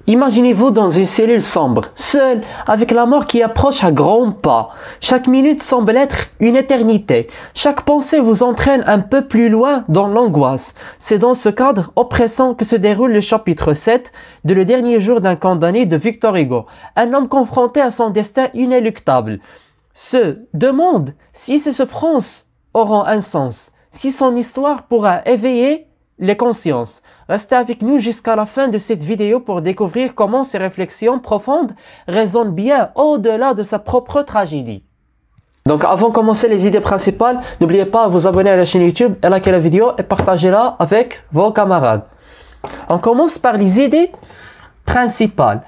Imaginez-vous dans une cellule sombre, seul, avec la mort qui approche à grands pas. Chaque minute semble être une éternité. Chaque pensée vous entraîne un peu plus loin dans l'angoisse. C'est dans ce cadre oppressant que se déroule le chapitre 7 de Le dernier jour d'un condamné de Victor Hugo. Un homme confronté à son destin inéluctable se demande si ses souffrances auront un sens, si son histoire pourra éveiller les consciences. Restez avec nous jusqu'à la fin de cette vidéo pour découvrir comment ces réflexions profondes résonnent bien au-delà de sa propre tragédie. Donc avant de commencer les idées principales, n'oubliez pas de vous abonner à la chaîne YouTube et liker la vidéo et partagez-la avec vos camarades. On commence par les idées principales.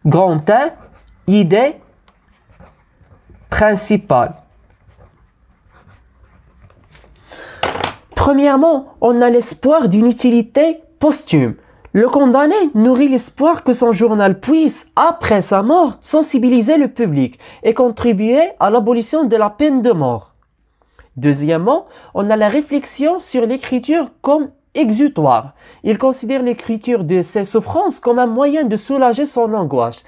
Grand 1, idée principale. Premièrement, on a l'espoir d'une utilité posthume. Le condamné nourrit l'espoir que son journal puisse, après sa mort, sensibiliser le public et contribuer à l'abolition de la peine de mort. Deuxièmement, on a la réflexion sur l'écriture comme exutoire. Il considère l'écriture de ses souffrances comme un moyen de soulager son angoisse,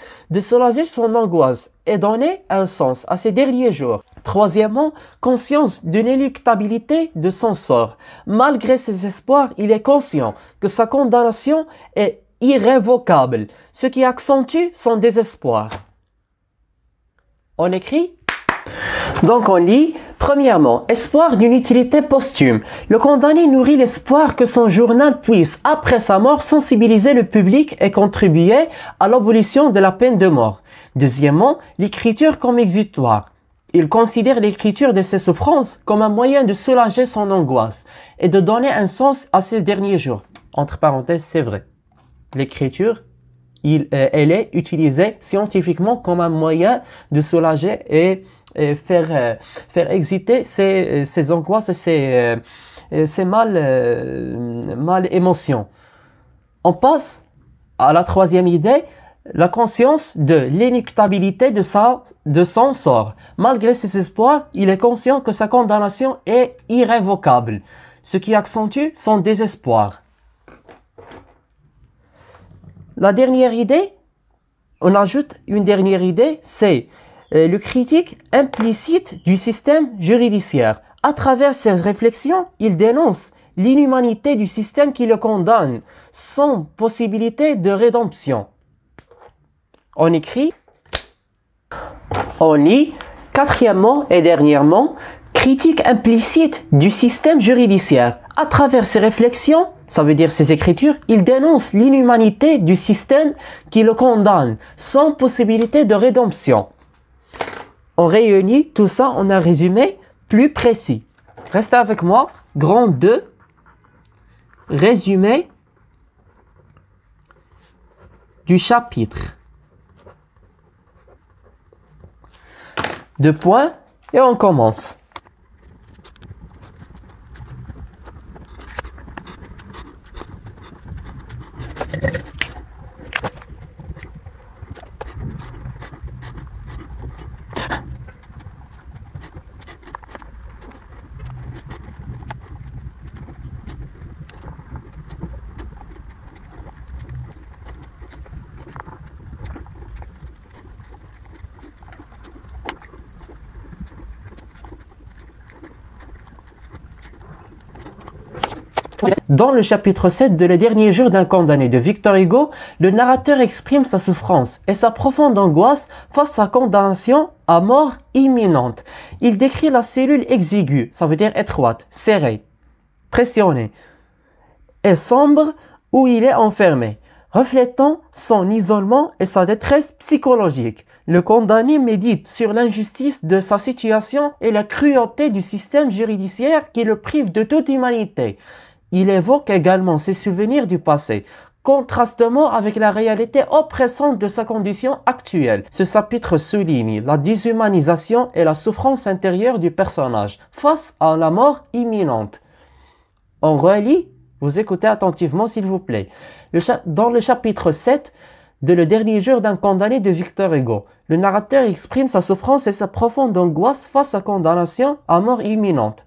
et donner un sens à ses derniers jours. Troisièmement, conscience de l'inéluctabilité de son sort. Malgré ses espoirs, il est conscient que sa condamnation est irrévocable, ce qui accentue son désespoir. On écrit? Donc on lit, premièrement, espoir d'une utilité posthume. Le condamné nourrit l'espoir que son journal puisse, après sa mort, sensibiliser le public et contribuer à l'abolition de la peine de mort. Deuxièmement, l'écriture comme exutoire. Il considère l'écriture de ses souffrances comme un moyen de soulager son angoisse et de donner un sens à ses derniers jours. Entre parenthèses, c'est vrai. L'écriture, elle est utilisée scientifiquement comme un moyen de soulager et faire exciter ses angoisses et ses mal émotions. On passe à la troisième idée, la conscience de l'inéluctabilité de son sort. Malgré ses espoirs, il est conscient que sa condamnation est irrévocable, ce qui accentue son désespoir. La dernière idée, on ajoute une dernière idée, c'est le critique implicite du système judiciaire. À travers ses réflexions, il dénonce l'inhumanité du système qui le condamne, sans possibilité de rédemption. On écrit, on lit, quatrièmement et dernièrement, critique implicite du système judiciaire. À travers ses réflexions, ça veut dire ses écritures, il dénonce l'inhumanité du système qui le condamne, sans possibilité de rédemption. On réunit tout ça en un résumé plus précis. Restez avec moi, grand 2, résumé du chapitre. 2 points et on commence. Dans le chapitre 7 de Le dernier jour d'un condamné de Victor Hugo, le narrateur exprime sa souffrance et sa profonde angoisse face à sa condamnation à mort imminente. Il décrit la cellule exiguë, ça veut dire étroite, serrée, pressionnée, et sombre où il est enfermé, reflétant son isolement et sa détresse psychologique. Le condamné médite sur l'injustice de sa situation et la cruauté du système judiciaire qui le prive de toute humanité. Il évoque également ses souvenirs du passé, contrastement avec la réalité oppressante de sa condition actuelle. Ce chapitre souligne la déshumanisation et la souffrance intérieure du personnage face à la mort imminente. On relit, vous écoutez attentivement s'il vous plaît. Dans le chapitre 7 de Le dernier jour d'un condamné de Victor Hugo, le narrateur exprime sa souffrance et sa profonde angoisse face à sa condamnation à mort imminente.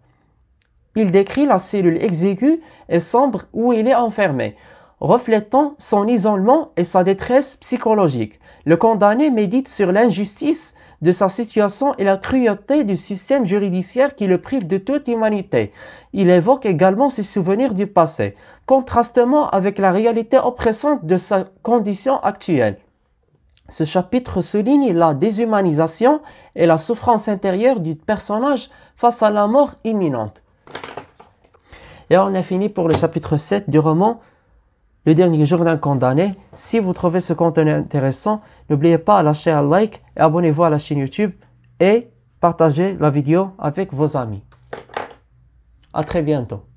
Il décrit la cellule exiguë et sombre où il est enfermé, reflétant son isolement et sa détresse psychologique. Le condamné médite sur l'injustice de sa situation et la cruauté du système judiciaire qui le prive de toute humanité. Il évoque également ses souvenirs du passé, contrastement avec la réalité oppressante de sa condition actuelle. Ce chapitre souligne la déshumanisation et la souffrance intérieure du personnage face à la mort imminente. Et on a fini pour le chapitre 7 du roman Le dernier jour d'un condamné. Si vous trouvez ce contenu intéressant, n'oubliez pas de lâcher un like et abonnez-vous à la chaîne YouTube et partagez la vidéo avec vos amis. À très bientôt.